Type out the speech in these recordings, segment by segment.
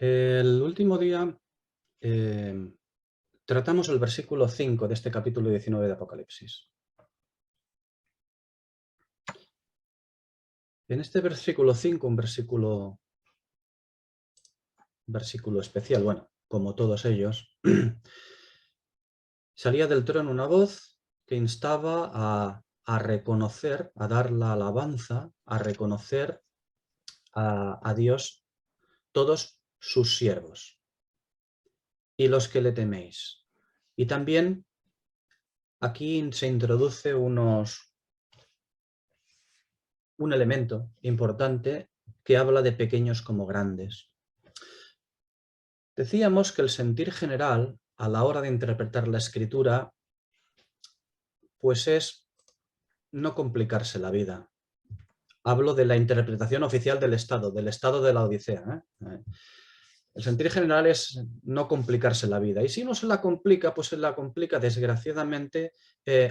El último día tratamos el versículo 5 de este capítulo 19 de Apocalipsis. En este versículo 5, un versículo especial, bueno, como todos ellos, salía del trono una voz que instaba a reconocer, a dar la alabanza, a reconocer a Dios todos sus siervos y los que le teméis. Y también aquí se introduce un elemento importante que habla de pequeños como grandes. Decíamos que el sentir general a la hora de interpretar la escritura pues es no complicarse la vida. Hablo de la interpretación oficial del Estado de la Odisea. El sentir general es no complicarse la vida. Y si no se la complica, pues se la complica desgraciadamente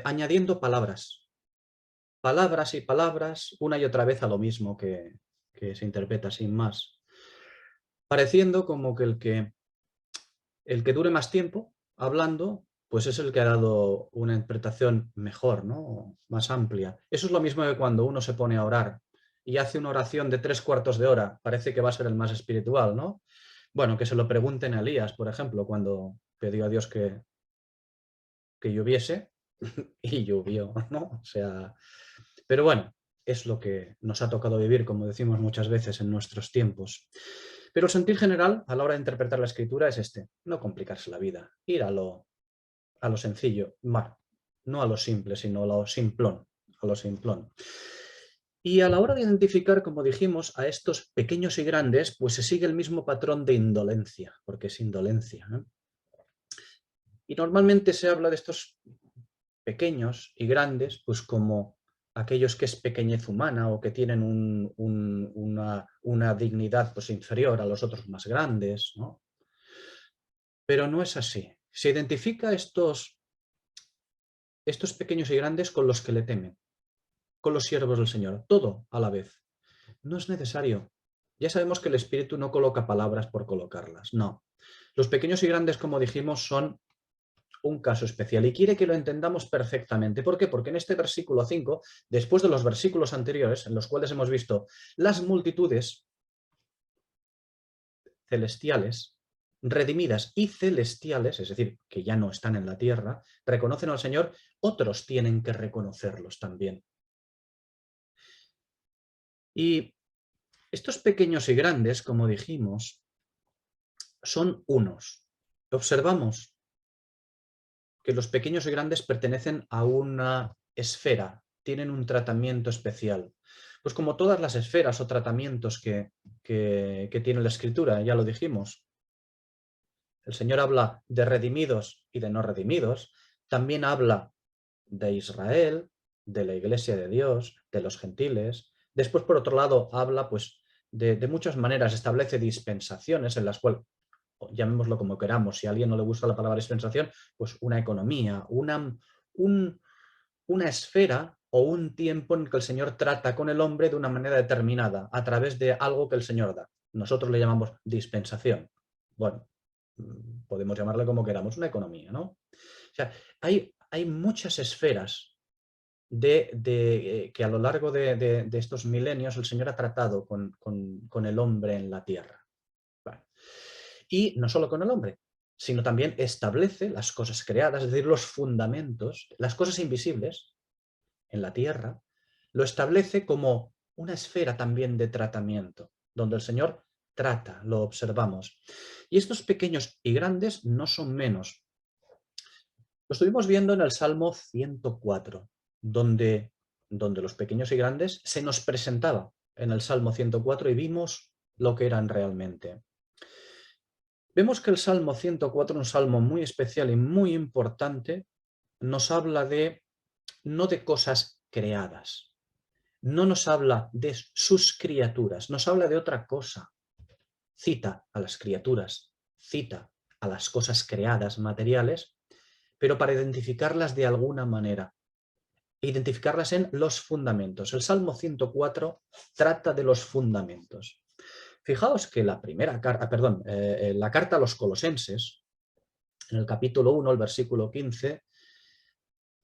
añadiendo palabras. Palabras y palabras, una y otra vez a lo mismo que se interpreta sin más. Pareciendo como que el que dure más tiempo hablando, pues es el que ha dado una interpretación mejor, ¿no? Más amplia. Eso es lo mismo que cuando uno se pone a orar y hace una oración de 3/4 de hora, parece que va a ser el más espiritual, ¿no? Bueno, que se lo pregunten a Elías, por ejemplo, cuando pidió a Dios que lloviese y llovió, ¿no? O sea, pero bueno, es lo que nos ha tocado vivir, como decimos muchas veces en nuestros tiempos. Pero el sentir general a la hora de interpretar la escritura es este, no complicarse la vida, ir a lo sencillo, bueno, no a lo simple, sino a lo simplón, Y a la hora de identificar, como dijimos, a estos pequeños y grandes, pues se sigue el mismo patrón de indolencia, porque es indolencia, ¿no? Y normalmente se habla de estos pequeños y grandes, pues como aquellos que es pequeñez humana o que tienen una dignidad pues inferior a los otros más grandes, ¿no? Pero no es así. Se identifica estos pequeños y grandes con los que le temen, con los siervos del Señor, todo a la vez. No es necesario. Ya sabemos que el Espíritu no coloca palabras por colocarlas, no. Los pequeños y grandes, como dijimos, son un caso especial y quiere que lo entendamos perfectamente. ¿Por qué? Porque en este versículo 5, después de los versículos anteriores, en los cuales hemos visto las multitudes celestiales, redimidas y celestiales, es decir, que ya no están en la tierra, reconocen al Señor, otros tienen que reconocerlos también. Y estos pequeños y grandes, como dijimos, son unos. Observamos que los pequeños y grandes pertenecen a una esfera, tienen un tratamiento especial. Pues como todas las esferas o tratamientos que tiene la Escritura, ya lo dijimos. El Señor habla de redimidos y de no redimidos, también habla de Israel, de la Iglesia de Dios, de los gentiles. Después, por otro lado, habla pues, de muchas maneras, establece dispensaciones en las cuales, llamémoslo como queramos, si a alguien no le gusta la palabra dispensación, pues una economía, una esfera o un tiempo en que el Señor trata con el hombre de una manera determinada, a través de algo que el Señor da. Nosotros le llamamos dispensación. Bueno, podemos llamarle como queramos, una economía, ¿no? O sea, hay muchas esferas que a lo largo de estos milenios el Señor ha tratado con el hombre en la tierra. Vale. Y no solo con el hombre, sino también establece las cosas creadas, es decir, los fundamentos, las cosas invisibles en la tierra, lo establece como una esfera también de tratamiento, donde el Señor trata, lo observamos. Y estos pequeños y grandes no son menos. Lo estuvimos viendo en el Salmo 104, donde los pequeños y grandes se nos presentaba en el Salmo 104 y vimos lo que eran realmente. Vemos que el Salmo 104, un salmo muy especial y muy importante, nos habla no de cosas creadas, no nos habla de sus criaturas, nos habla de otra cosa. Cita a las criaturas, cita a las cosas creadas, materiales, pero para identificarlas de alguna manera, identificarlas en los fundamentos. El Salmo 104 trata de los fundamentos. Fijaos que la primera carta, perdón, la carta a los Colosenses, en el capítulo 1, el versículo 15,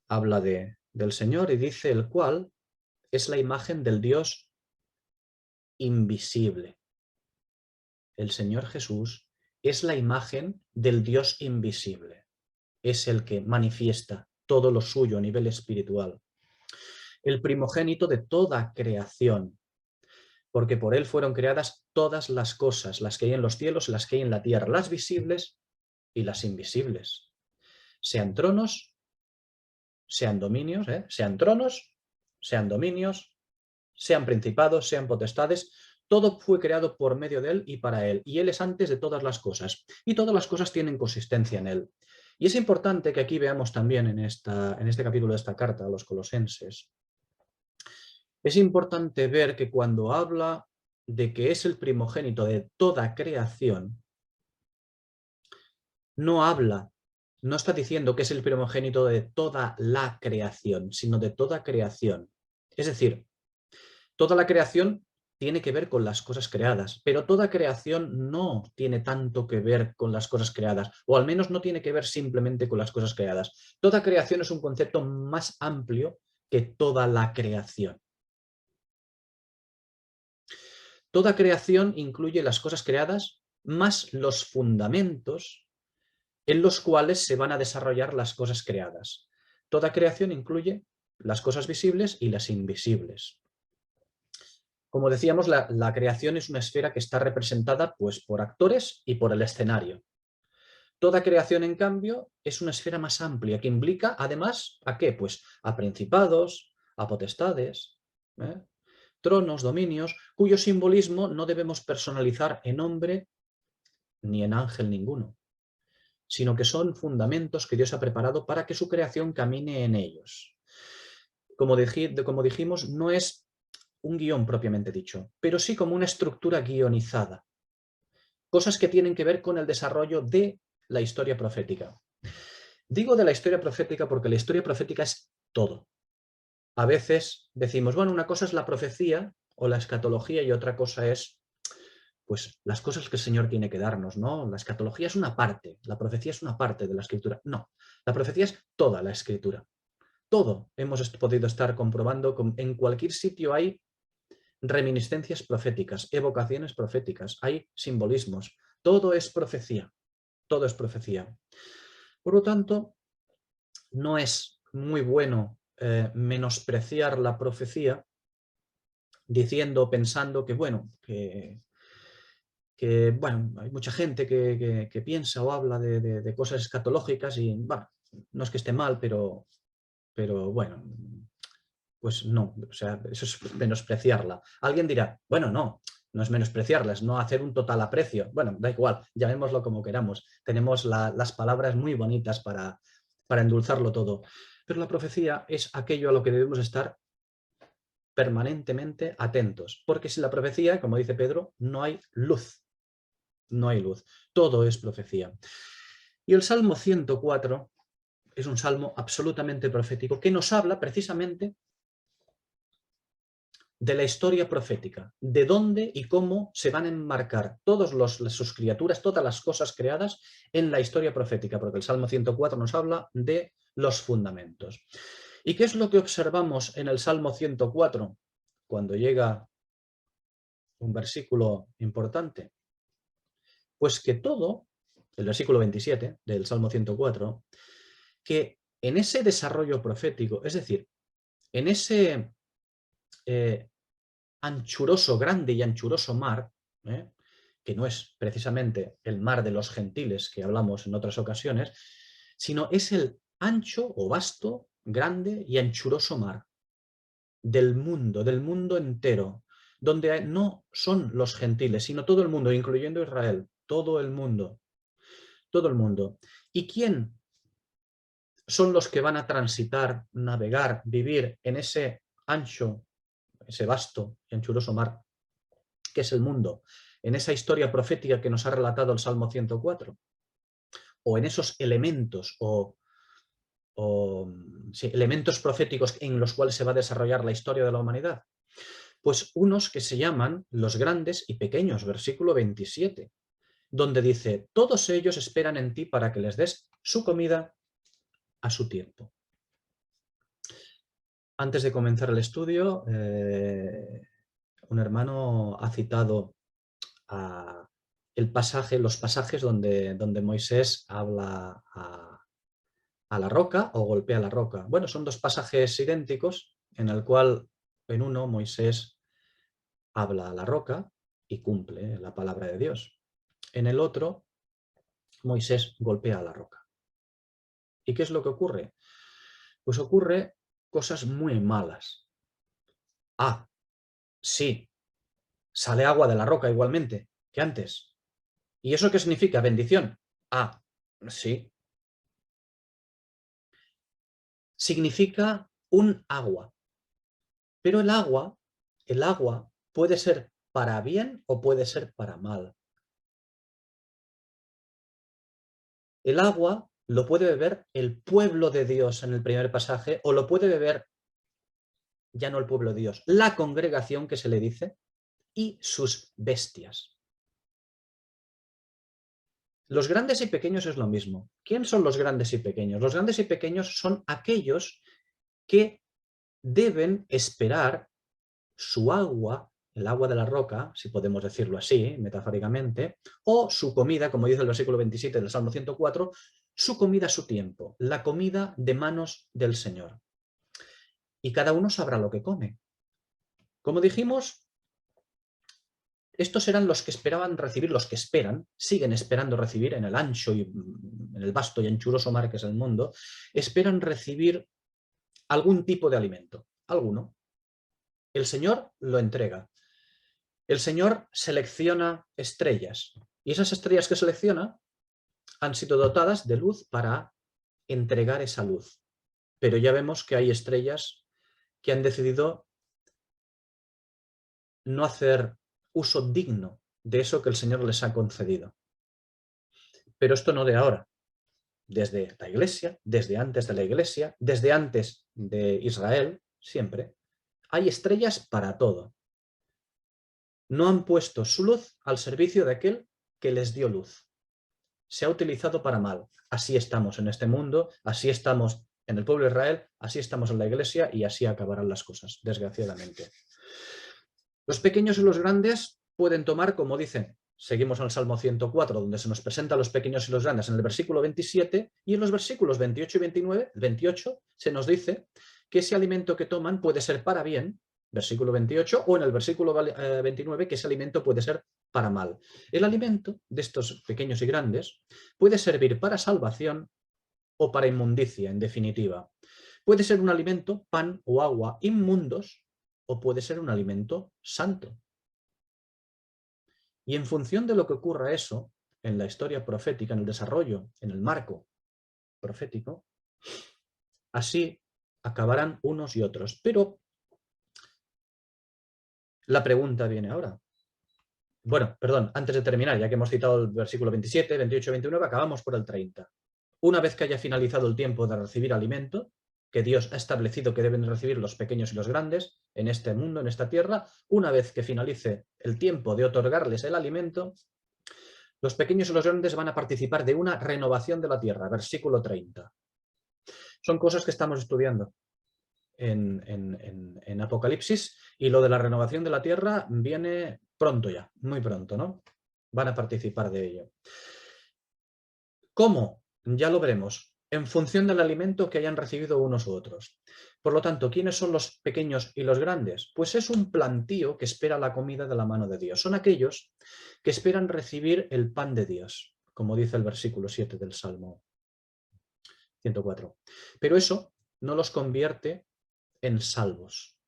habla del Señor y dice: el cual es la imagen del Dios invisible. El Señor Jesús es la imagen del Dios invisible. Es el que manifiesta todo lo suyo a nivel espiritual. El primogénito de toda creación, porque por él fueron creadas todas las cosas, las que hay en los cielos, las que hay en la tierra, las visibles y las invisibles. Sean tronos, sean dominios, sean tronos, sean dominios, sean principados, sean potestades, todo fue creado por medio de él y para él, y él es antes de todas las cosas, y todas las cosas tienen consistencia en él. Y es importante que aquí veamos también en este capítulo de esta carta a los Colosenses, es importante ver que cuando habla de que es el primogénito de toda creación, no habla, no está diciendo que es el primogénito de toda la creación, sino de toda creación. Es decir, toda la creación tiene que ver con las cosas creadas, pero toda creación no tiene tanto que ver con las cosas creadas, o al menos no tiene que ver simplemente con las cosas creadas. Toda creación es un concepto más amplio que toda la creación. Toda creación incluye las cosas creadas más los fundamentos en los cuales se van a desarrollar las cosas creadas. Toda creación incluye las cosas visibles y las invisibles. Como decíamos, la creación es una esfera que está representada pues, por actores y por el escenario. Toda creación, en cambio, es una esfera más amplia que implica, además, ¿a qué? Pues a principados, a potestades, tronos, dominios, cuyo simbolismo no debemos personalizar en hombre ni en ángel ninguno, sino que son fundamentos que Dios ha preparado para que su creación camine en ellos. Como dijimos, no es un guión propiamente dicho, pero sí como una estructura guionizada. Cosas que tienen que ver con el desarrollo de la historia profética. Digo de la historia profética porque la historia profética es todo. A veces decimos, bueno, una cosa es la profecía o la escatología y otra cosa es pues las cosas que el Señor tiene que darnos, ¿no? La escatología es una parte, la profecía es una parte de la escritura. No, la profecía es toda la escritura. Todo hemos podido estar comprobando, en cualquier sitio hay reminiscencias proféticas, evocaciones proféticas, hay simbolismos. Todo es profecía, todo es profecía. Por lo tanto, no es muy bueno menospreciar la profecía diciendo, pensando que, bueno, bueno, hay mucha gente que piensa o habla de cosas escatológicas y, bueno, no es que esté mal, pero bueno, pues no, o sea, eso es menospreciarla. Alguien dirá, bueno, no es menospreciarla, es no hacer un total aprecio. Bueno, da igual, llamémoslo como queramos. Tenemos las palabras muy bonitas para endulzarlo todo. Pero la profecía es aquello a lo que debemos estar permanentemente atentos, porque sin la profecía, como dice Pedro, no hay luz. No hay luz. Todo es profecía. Y el Salmo 104 es un salmo absolutamente profético que nos habla precisamente de la historia profética, de dónde y cómo se van a enmarcar sus criaturas, todas las cosas creadas en la historia profética, porque el Salmo 104 nos habla de los fundamentos. ¿Y qué es lo que observamos en el Salmo 104 cuando llega un versículo importante? Pues que todo, el versículo 27 del Salmo 104, que en ese desarrollo profético, es decir, en ese anchuroso, grande y anchuroso mar, que no es precisamente el mar de los gentiles que hablamos en otras ocasiones, sino es el ancho o vasto, grande y anchuroso mar del mundo entero, donde no son los gentiles, sino todo el mundo, incluyendo Israel, todo el mundo, todo el mundo. ¿Y quién son los que van a transitar, navegar, vivir en ese ancho, ese vasto y anchuroso mar, que es el mundo, en esa historia profética que nos ha relatado el Salmo 104? O en esos elementos sí, elementos proféticos en los cuales se va a desarrollar la historia de la humanidad. Pues unos que se llaman los grandes y pequeños, versículo 27, donde dice, todos ellos esperan en ti para que les des su comida a su tiempo. Antes de comenzar el estudio, un hermano ha citado los pasajes donde Moisés habla a la roca o golpea la roca. Bueno, son dos pasajes idénticos en el cual en uno Moisés habla a la roca y cumple la palabra de Dios. En el otro, Moisés golpea a la roca. ¿Y qué es lo que ocurre? Pues ocurre cosas muy malas. Sí, sale agua de la roca igualmente que antes. ¿Y eso qué significa? Bendición. Sí. Significa un agua. Pero el agua puede ser para bien o puede ser para mal. El agua lo puede beber el pueblo de Dios en el primer pasaje o lo puede beber ya no el pueblo de Dios, la congregación que se le dice y sus bestias. Los grandes y pequeños es lo mismo. ¿Quién son los grandes y pequeños? Los grandes y pequeños son aquellos que deben esperar su agua, el agua de la roca, si podemos decirlo así, metafóricamente, o su comida, como dice el versículo 27 del Salmo 104, su comida a su tiempo, la comida de manos del Señor. Y cada uno sabrá lo que come. Como dijimos, estos eran los que esperaban recibir, los que esperan, siguen esperando recibir en el ancho y en el vasto y anchuroso mar que es el mundo, esperan recibir algún tipo de alimento, alguno. El Señor lo entrega. El Señor selecciona estrellas y esas estrellas que selecciona han sido dotadas de luz para entregar esa luz. Pero ya vemos que hay estrellas que han decidido no hacer uso digno de eso que el Señor les ha concedido. Pero esto no de ahora. Desde la Iglesia, desde antes de la Iglesia, desde antes de Israel, siempre, hay estrellas para todo. No han puesto su luz al servicio de aquel que les dio luz. Se ha utilizado para mal. Así estamos en este mundo, así estamos en el pueblo de Israel, así estamos en la Iglesia y así acabarán las cosas, desgraciadamente. Los pequeños y los grandes pueden tomar, como dicen, seguimos en el Salmo 104, donde se nos presenta a los pequeños y los grandes en el versículo 27, y en los versículos 28 y 29, 28, se nos dice que ese alimento que toman puede ser para bien, versículo 28, o en el versículo 29, que ese alimento puede ser para mal. El alimento de estos pequeños y grandes puede servir para salvación o para inmundicia, en definitiva. Puede ser un alimento, pan o agua inmundos, o puede ser un alimento santo. Y en función de lo que ocurra eso, en la historia profética, en el desarrollo, en el marco profético, así acabarán unos y otros. Pero la pregunta viene ahora. Bueno, perdón, antes de terminar, ya que hemos citado el versículo 27, 28 y 29, acabamos por el 30. Una vez que haya finalizado el tiempo de recibir alimento, que Dios ha establecido que deben recibir los pequeños y los grandes en este mundo, en esta tierra, una vez que finalice el tiempo de otorgarles el alimento, los pequeños y los grandes van a participar de una renovación de la tierra, versículo 30. Son cosas que estamos estudiando en Apocalipsis y lo de la renovación de la tierra viene pronto ya, muy pronto, ¿no? Van a participar de ello. ¿Cómo? Ya lo veremos. En función del alimento que hayan recibido unos u otros. Por lo tanto, ¿quiénes son los pequeños y los grandes? Pues es un plantío que espera la comida de la mano de Dios. Son aquellos que esperan recibir el pan de Dios, como dice el versículo 7 del Salmo 104. Pero eso no los convierte en salvos.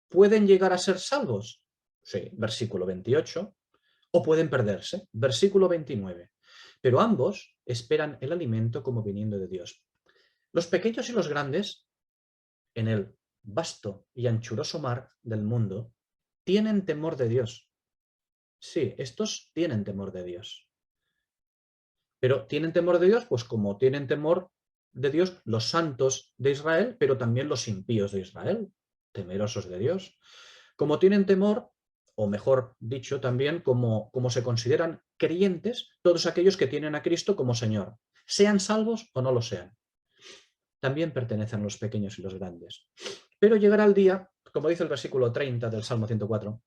¿Pueden llegar a ser salvos? Sí, versículo 28. O pueden perderse, versículo 29. Pero ambos esperan el alimento como viniendo de Dios. Los pequeños y los grandes, en el vasto y anchuroso mar del mundo, tienen temor de Dios. Sí, estos tienen temor de Dios. Pero tienen temor de Dios, pues como tienen temor de Dios los santos de Israel, pero también los impíos de Israel, temerosos de Dios. como tienen temor, o mejor dicho también, como se consideran creyentes todos aquellos que tienen a Cristo como Señor, sean salvos o no lo sean. También pertenecen los pequeños y los grandes. Pero llegará el día, como dice el versículo 30 del Salmo 104,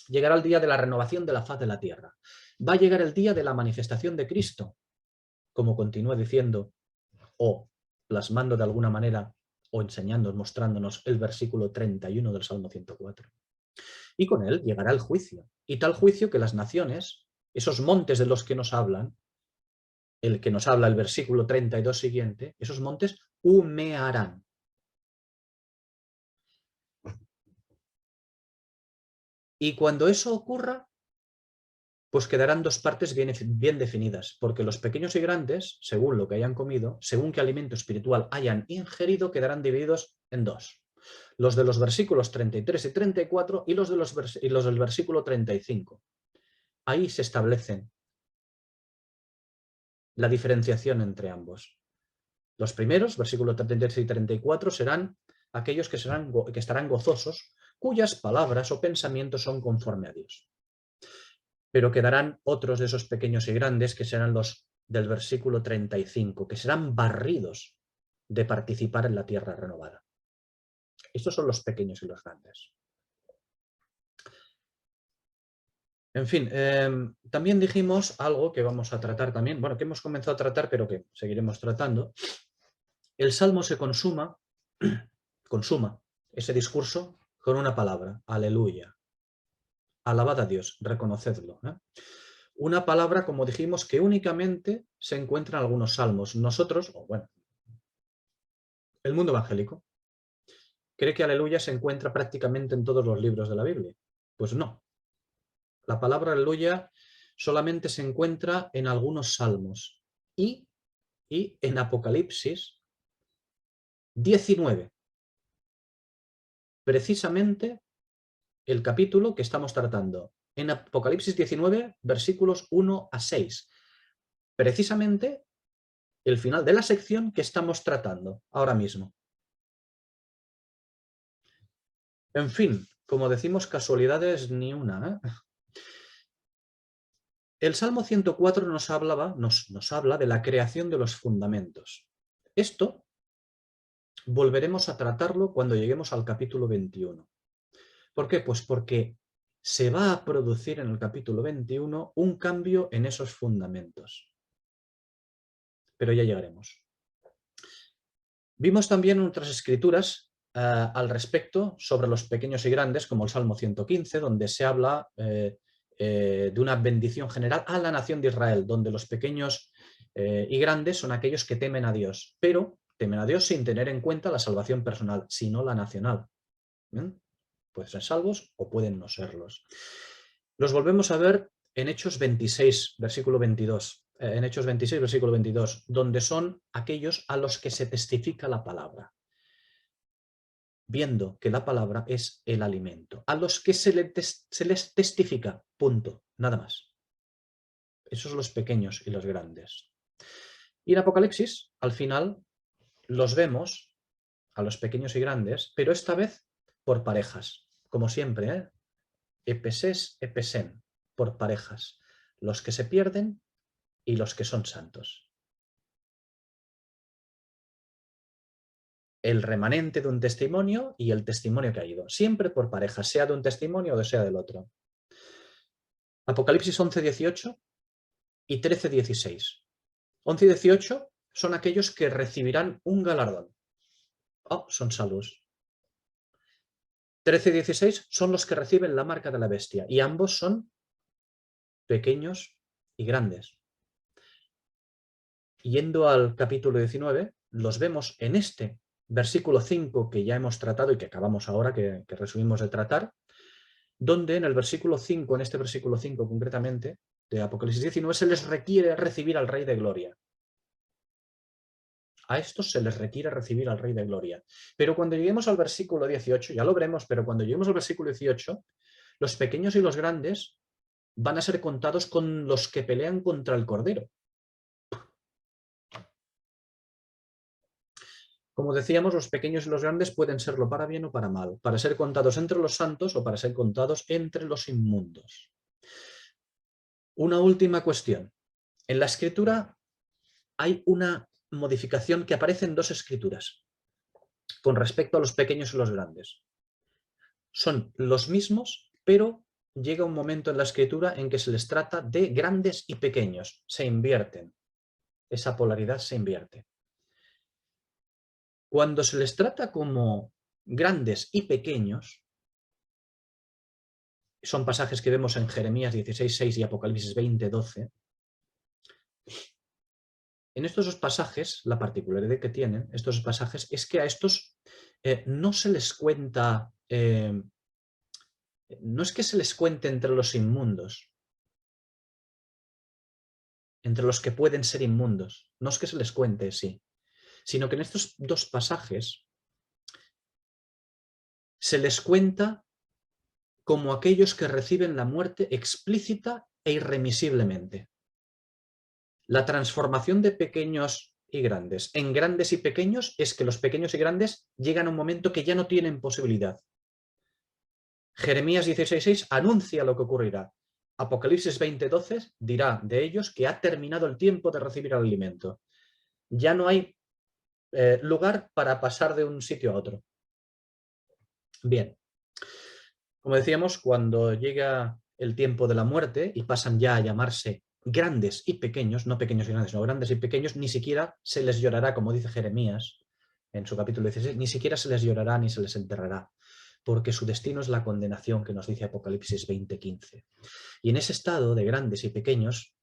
llegará el día de la renovación de la faz de la tierra. Va a llegar el día de la manifestación de Cristo, como continúa diciendo, o plasmando de alguna manera, o enseñando, mostrándonos el versículo 31 del Salmo 104. Y con él llegará el juicio. Y tal juicio que las naciones, esos montes de los que nos hablan, el que nos habla el versículo 32 siguiente, esos montes humearán. Y cuando eso ocurra, pues quedarán dos partes bien definidas, porque los pequeños y grandes, según lo que hayan comido, según qué alimento espiritual hayan ingerido, quedarán divididos en dos. Los de los versículos 33 y 34 y los del versículo 35. Ahí se establecen la diferenciación entre ambos. Los primeros, versículos 33 y 34, serán aquellos que estarán gozosos, cuyas palabras o pensamientos son conforme a Dios. Pero quedarán otros de esos pequeños y grandes que serán los del versículo 35, que serán barridos de participar en la tierra renovada. Estos son los pequeños y los grandes. En fin, también dijimos algo que vamos a tratar también, bueno, que hemos comenzado a tratar, pero que seguiremos tratando. El Salmo se consuma ese discurso con una palabra, aleluya. Alabad a Dios, reconocedlo. Una palabra, como dijimos, que únicamente se encuentra en algunos salmos. Nosotros, o bueno, el mundo evangélico, cree que aleluya se encuentra prácticamente en todos los libros de la Biblia. Pues no. La palabra aleluya solamente se encuentra en algunos salmos y en Apocalipsis 19. Precisamente el capítulo que estamos tratando. En Apocalipsis 19, versículos 1 a 6. Precisamente el final de la sección que estamos tratando ahora mismo. En fin, como decimos, casualidades ni una. El Salmo 104 nos habla de la creación de los fundamentos. Esto volveremos a tratarlo cuando lleguemos al capítulo 21. ¿Por qué? Pues porque se va a producir en el capítulo 21 un cambio en esos fundamentos. Pero ya llegaremos. Vimos también otras escrituras al respecto sobre los pequeños y grandes, como el Salmo 115, donde se habla de una bendición general a la nación de Israel, donde los pequeños y grandes son aquellos que temen a Dios, pero temen a Dios sin tener en cuenta la salvación personal, sino la nacional. Pueden ser salvos o pueden no serlos. Los volvemos a ver en Hechos 26, versículo 22. En Hechos 26, versículo 22, donde son aquellos a los que se testifica la palabra, viendo que la palabra es el alimento, a los que se les testifica, punto, nada más. Esos son los pequeños y los grandes. Y en Apocalipsis, al final, los vemos a los pequeños y grandes, pero esta vez por parejas, como siempre, Epeses, epesen, por parejas, los que se pierden y los que son santos. El remanente de un testimonio y el testimonio que ha ido, siempre por parejas, sea de un testimonio o sea del otro. Apocalipsis 11, 18 y 13, 16. 11 y 18 son aquellos que recibirán un galardón. Oh, son salvos. 13 y 16 son los que reciben la marca de la bestia y ambos son pequeños y grandes. Yendo al capítulo 19, los vemos en este versículo 5 que ya hemos tratado y que acabamos ahora, que resumimos de tratar, donde en el versículo 5, en este versículo 5 concretamente, de Apocalipsis 19, se les requiere recibir al Rey de Gloria. A estos se les requiere recibir al Rey de Gloria. Pero cuando lleguemos al versículo 18, ya lo veremos, pero cuando lleguemos al versículo 18, los pequeños y los grandes van a ser contados con los que pelean contra el Cordero. Como decíamos, los pequeños y los grandes pueden serlo para bien o para mal, para ser contados entre los santos o para ser contados entre los inmundos. Una última cuestión. En la escritura hay una modificación que aparece en dos escrituras con respecto a los pequeños y los grandes. Son los mismos, pero llega un momento en la escritura en que se les trata de grandes y pequeños. Se invierten. Esa polaridad se invierte. Cuando se les trata como grandes y pequeños, son pasajes que vemos en Jeremías 16:6 y Apocalipsis 20:12. En estos dos pasajes, la particularidad que tienen estos pasajes es que a estos no se les cuenta, no es que se les cuente entre los inmundos, entre los que pueden ser inmundos, no es que se les cuente, sí, sino que en estos dos pasajes se les cuenta como aquellos que reciben la muerte explícita e irremisiblemente. La transformación de pequeños y grandes en grandes y pequeños es que los pequeños y grandes llegan a un momento que ya no tienen posibilidad. Jeremías 16:6 anuncia lo que ocurrirá. Apocalipsis 20:12 dirá de ellos que ha terminado el tiempo de recibir el alimento. Ya no hay lugar para pasar de un sitio a otro. Bien, como decíamos, cuando llega el tiempo de la muerte y pasan ya a llamarse grandes y pequeños, no pequeños y grandes, sino grandes y pequeños, ni siquiera se les llorará, como dice Jeremías en su capítulo 16, ni siquiera se les llorará ni se les enterrará, porque su destino es la condenación que nos dice Apocalipsis 20:15. Y en ese estado de grandes y pequeños,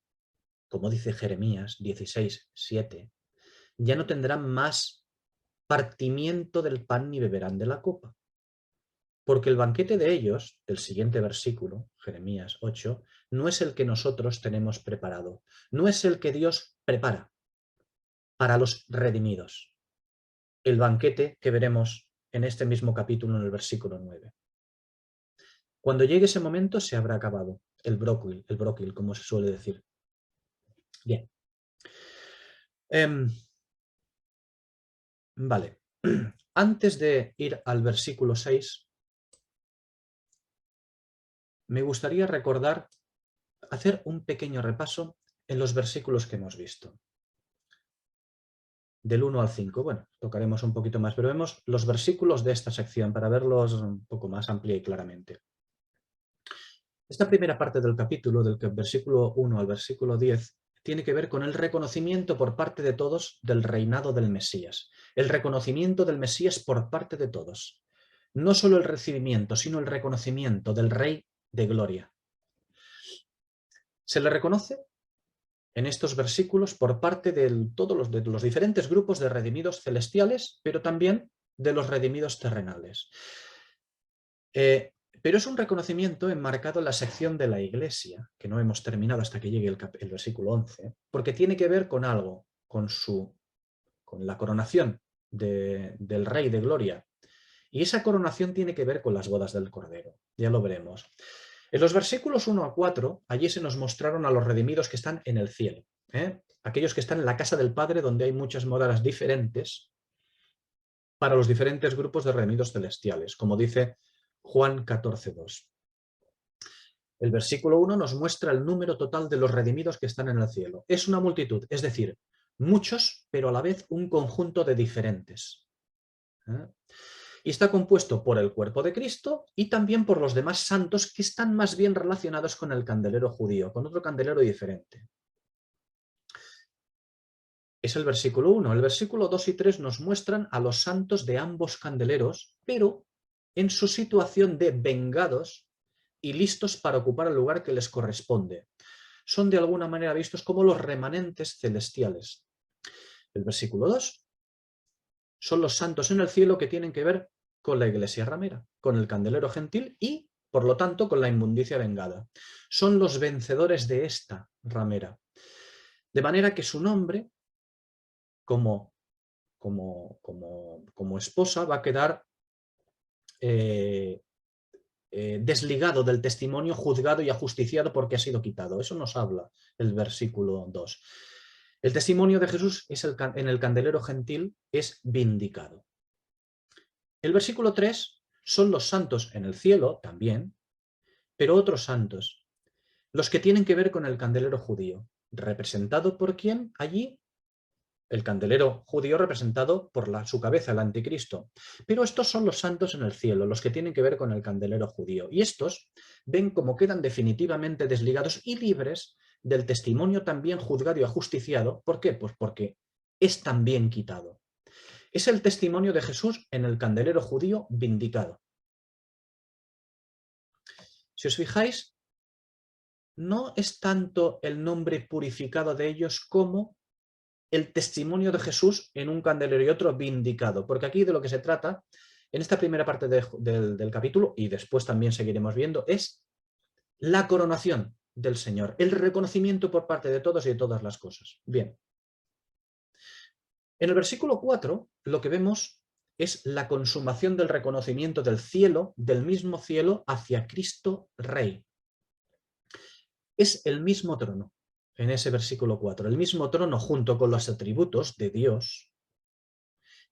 como dice Jeremías 16:7, ya no tendrán más partimiento del pan ni beberán de la copa. Porque el banquete de ellos, del siguiente versículo, Jeremías 8, no es el que nosotros tenemos preparado, no es el que Dios prepara para los redimidos. El banquete que veremos en este mismo capítulo, en el versículo 9. Cuando llegue ese momento se habrá acabado el bróquil, como se suele decir. Bien. Vale. Antes de ir al versículo 6, me gustaría hacer un pequeño repaso en los versículos que hemos visto. Del 1 al 5, bueno, tocaremos un poquito más, pero vemos los versículos de esta sección para verlos un poco más amplia y claramente. Esta primera parte del capítulo, del versículo 1 al versículo 10, tiene que ver con el reconocimiento por parte de todos del reinado del Mesías. El reconocimiento del Mesías por parte de todos. No solo el recibimiento, sino el reconocimiento del Rey de Gloria. Se le reconoce en estos versículos por parte de todos los diferentes grupos de redimidos celestiales, pero también de los redimidos terrenales. Pero es un reconocimiento enmarcado en la sección de la Iglesia, que no hemos terminado hasta que llegue el versículo 11, porque tiene que ver con algo, con la coronación del Rey de Gloria. Y esa coronación tiene que ver con las bodas del Cordero. Ya lo veremos. En los versículos 1 a 4, allí se nos mostraron a los redimidos que están en el cielo. Aquellos que están en la casa del Padre, donde hay muchas moradas diferentes para los diferentes grupos de redimidos celestiales, como dice Juan 14:2. El versículo 1 nos muestra el número total de los redimidos que están en el cielo. Es una multitud, es decir, muchos, pero a la vez un conjunto de diferentes. Y está compuesto por el cuerpo de Cristo y también por los demás santos que están más bien relacionados con el candelero judío, con otro candelero diferente. Es el versículo 1. El versículo 2 y 3 nos muestran a los santos de ambos candeleros, pero en su situación de vengados y listos para ocupar el lugar que les corresponde. Son de alguna manera vistos como los remanentes celestiales. El versículo 2 son los santos en el cielo que tienen que ver con la iglesia ramera, con el candelero gentil y, por lo tanto, con la inmundicia vengada. Son los vencedores de esta ramera. De manera que su nombre, como esposa, va a quedar desligado del testimonio, juzgado y ajusticiado porque ha sido quitado. Eso nos habla el versículo 2. El testimonio de Jesús en el candelero gentil es vindicado. El versículo 3 son los santos en el cielo también, pero otros santos, los que tienen que ver con el candelero judío. ¿Representado por quién allí? El candelero judío representado por su cabeza, el anticristo. Pero estos son los santos en el cielo, los que tienen que ver con el candelero judío. Y estos ven cómo quedan definitivamente desligados y libres del testimonio también juzgado y ajusticiado. ¿Por qué? Pues porque es también quitado. Es el testimonio de Jesús en el candelero judío vindicado. Si os fijáis, no es tanto el nombre purificado de ellos como el testimonio de Jesús en un candelero y otro vindicado, porque aquí de lo que se trata, en esta primera parte del capítulo, y después también seguiremos viendo, es la coronación del Señor, el reconocimiento por parte de todos y de todas las cosas. Bien. En el versículo 4 lo que vemos es la consumación del reconocimiento del cielo, del mismo cielo, hacia Cristo Rey. Es el mismo trono. En ese versículo 4, el mismo trono junto con los atributos de Dios,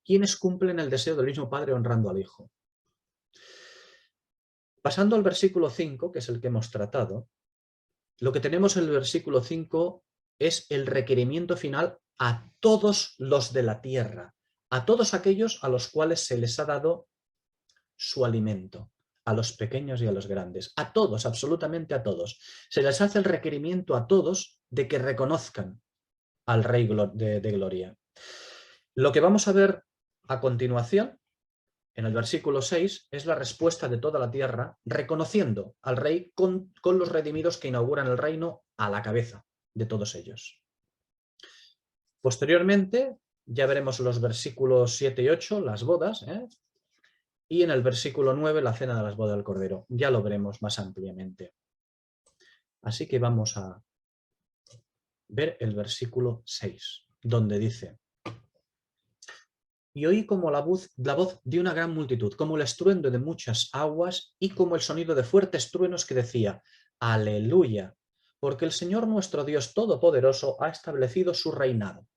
quienes cumplen el deseo del mismo Padre honrando al Hijo. Pasando al versículo 5, que es el que hemos tratado, lo que tenemos en el versículo 5 es el requerimiento final a todos los de la tierra, a todos aquellos a los cuales se les ha dado su alimento, a los pequeños y a los grandes, a todos, absolutamente a todos. Se les hace el requerimiento a todos de que reconozcan al Rey de Gloria. Lo que vamos a ver a continuación, en el versículo 6, es la respuesta de toda la tierra, reconociendo al Rey con los redimidos que inauguran el reino a la cabeza de todos ellos. Posteriormente, ya veremos los versículos 7 y 8, las bodas, y en el versículo 9, la cena de las bodas del Cordero. Ya lo veremos más ampliamente. Así que vamos a ver el versículo 6, donde dice: y oí como la voz de una gran multitud, como el estruendo de muchas aguas y como el sonido de fuertes truenos que decía: aleluya, porque el Señor nuestro Dios Todopoderoso ha establecido su reinado.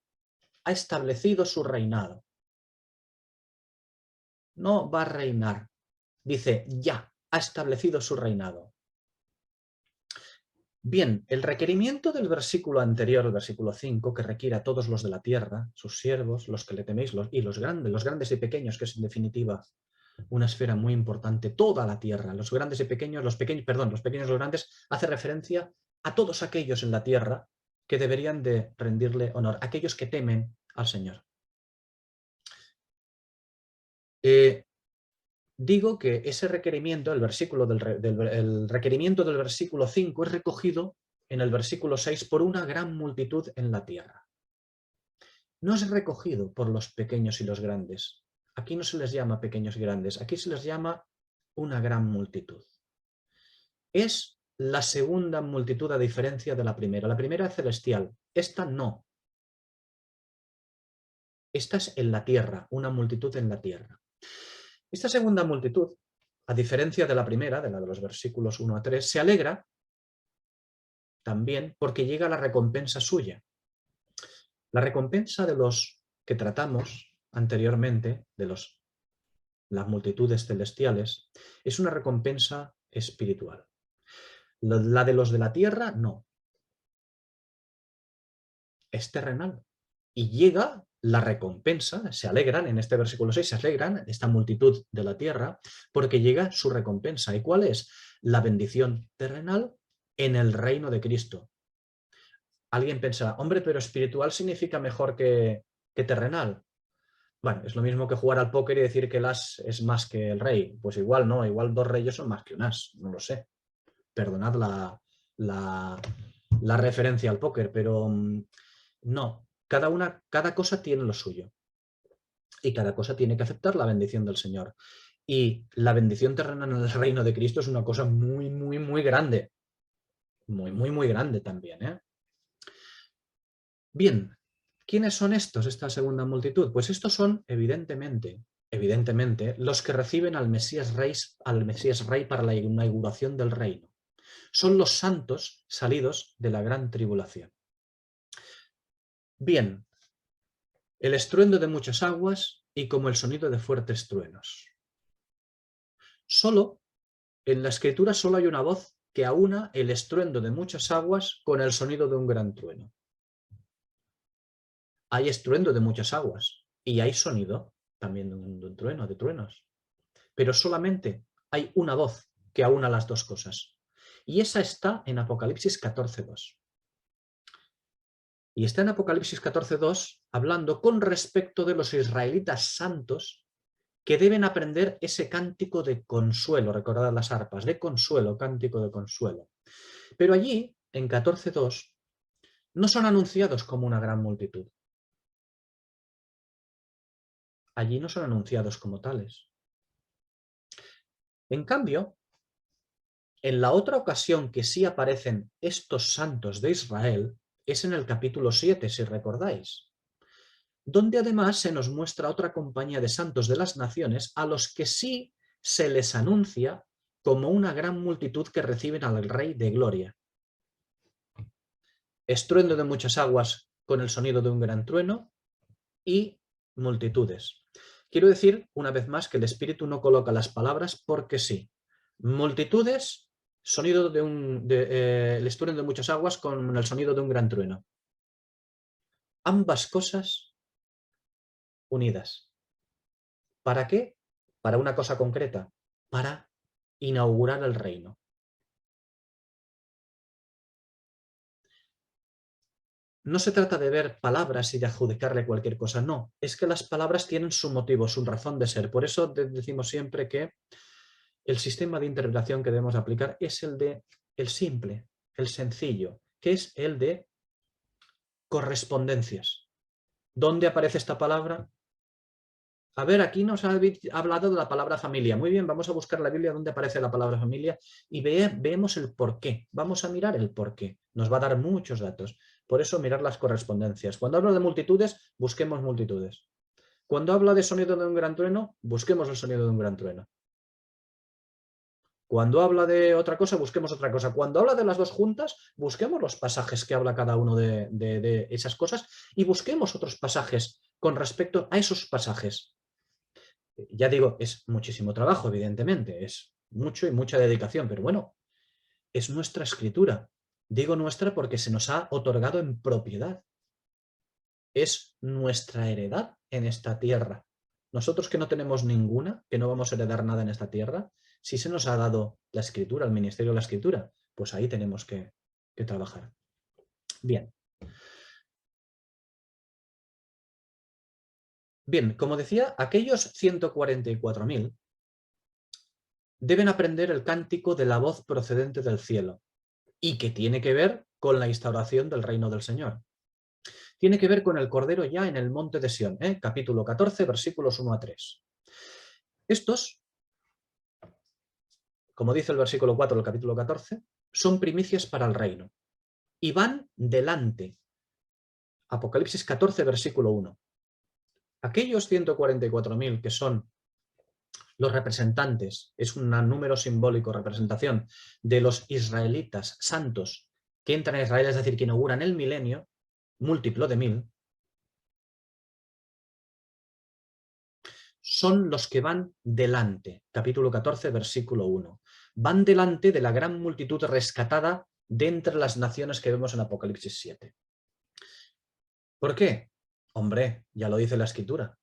Ha establecido su reinado. No va a reinar. Dice, ya, ha establecido su reinado. Bien, el requerimiento del versículo anterior, el versículo 5, que requiere a todos los de la tierra, sus siervos, los que le teméis, y los grandes y pequeños, que es en definitiva una esfera muy importante, toda la tierra, los grandes y pequeños, los pequeños y los grandes, hace referencia a todos aquellos en la tierra que deberían de rendirle honor, aquellos que temen al Señor. Digo que ese requerimiento, el requerimiento del versículo 5 es recogido en el versículo 6 por una gran multitud en la tierra. No es recogido por los pequeños y los grandes. Aquí no se les llama pequeños y grandes, aquí se les llama una gran multitud. Es la segunda multitud a diferencia de la primera. La primera es celestial, esta no. Esta es en la tierra, una multitud en la tierra. Esta segunda multitud, a diferencia de la primera, de la de los versículos 1 a 3, se alegra también porque llega la recompensa suya. La recompensa de los que tratamos anteriormente, de las multitudes celestiales, es una recompensa espiritual. La de los de la tierra, no. Es terrenal. Y llega la recompensa, se alegran, en este versículo 6 se alegran, esta multitud de la tierra, porque llega su recompensa. ¿Y cuál es? La bendición terrenal en el reino de Cristo. Alguien pensará, hombre, pero espiritual significa mejor que terrenal. Bueno, es lo mismo que jugar al póker y decir que el as es más que el rey. Pues igual no, igual dos reyes son más que un as, no lo sé. Perdonad la referencia al póker, pero no. Cada cosa tiene lo suyo. Y cada cosa tiene que aceptar la bendición del Señor. Y la bendición terrenal en el reino de Cristo es una cosa muy, muy, muy grande. Muy, muy, muy grande también, ¿eh? Bien, ¿quiénes son estos, esta segunda multitud? Pues estos son, evidentemente, los que reciben al Mesías Rey para la inauguración del reino. Son los santos salidos de la gran tribulación. Bien, el estruendo de muchas aguas y como el sonido de fuertes truenos. En la escritura solo hay una voz que aúna el estruendo de muchas aguas con el sonido de un gran trueno. Hay estruendo de muchas aguas y hay sonido también de un trueno, de truenos. Pero solamente hay una voz que aúna las dos cosas. Y esa está en Apocalipsis 14:2. Y está en Apocalipsis 14:2 hablando con respecto de los israelitas santos que deben aprender ese cántico de consuelo, recordad las arpas, de consuelo, cántico de consuelo. Pero allí, en 14:2, no son anunciados como una gran multitud. Allí no son anunciados como tales. En cambio, en la otra ocasión que sí aparecen estos santos de Israel es en el capítulo 7, si recordáis, donde además se nos muestra otra compañía de santos de las naciones a los que sí se les anuncia como una gran multitud que reciben al Rey de Gloria. Estruendo de muchas aguas con el sonido de un gran trueno y multitudes. Quiero decir, una vez más, que el Espíritu no coloca las palabras porque sí. Multitudes, sonido el estruendo de muchas aguas con el sonido de un gran trueno. Ambas cosas unidas. ¿Para qué? Para una cosa concreta, para inaugurar el reino. No se trata de ver palabras y de adjudicarle cualquier cosa, no. Es que las palabras tienen su motivo, su razón de ser. Por eso decimos siempre que el sistema de interpretación que debemos aplicar es el simple, el sencillo, que es el de correspondencias. ¿Dónde aparece esta palabra? A ver, aquí nos ha hablado de la palabra familia. Muy bien, vamos a buscar la Biblia donde aparece la palabra familia y vemos el porqué. Vamos a mirar el porqué. Nos va a dar muchos datos. Por eso mirar las correspondencias. Cuando hablo de multitudes, busquemos multitudes. Cuando habla de sonido de un gran trueno, busquemos el sonido de un gran trueno. Cuando habla de otra cosa, busquemos otra cosa. Cuando habla de las dos juntas, busquemos los pasajes que habla cada uno de esas cosas y busquemos otros pasajes con respecto a esos pasajes. Ya digo, es muchísimo trabajo, evidentemente, es mucho y mucha dedicación, pero bueno, es nuestra escritura. Digo nuestra porque se nos ha otorgado en propiedad. Es nuestra heredad en esta tierra. Nosotros que no tenemos ninguna, que no vamos a heredar nada en esta tierra, si se nos ha dado la escritura, el ministerio de la escritura, pues ahí tenemos que trabajar. Bien. Bien, como decía, aquellos 144.000 deben aprender el cántico de la voz procedente del cielo y que tiene que ver con la instauración del reino del Señor. Tiene que ver con el Cordero ya en el monte de Sión, capítulo 14, versículos 1 a 3. Estos, como dice el versículo 4 del capítulo 14, son primicias para el reino y van delante. Apocalipsis 14, versículo 1. Aquellos 144.000 que son los representantes, es un número simbólico, representación de los israelitas santos que entran a Israel, es decir, que inauguran el milenio, múltiplo de 1000, son los que van delante. Capítulo 14, versículo 1. Van delante de la gran multitud rescatada de entre las naciones que vemos en Apocalipsis 7. ¿Por qué? Hombre, ya lo dice la Escritura.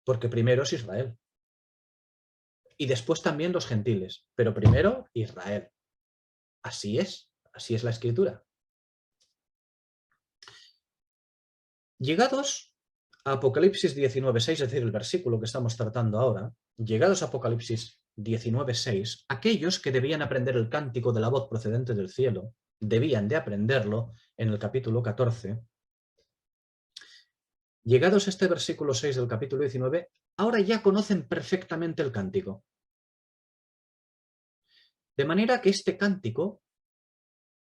Porque primero es Israel. Y después también los gentiles. Pero primero Israel. Así es la Escritura. Llegados a Apocalipsis 19.6, es decir, el versículo que estamos tratando ahora, llegados a Apocalipsis 19.6, aquellos que debían aprender el cántico de la voz procedente del cielo, debían de aprenderlo en el capítulo 14. Llegados a este versículo 6 del capítulo 19, ahora ya conocen perfectamente el cántico. De manera que este cántico,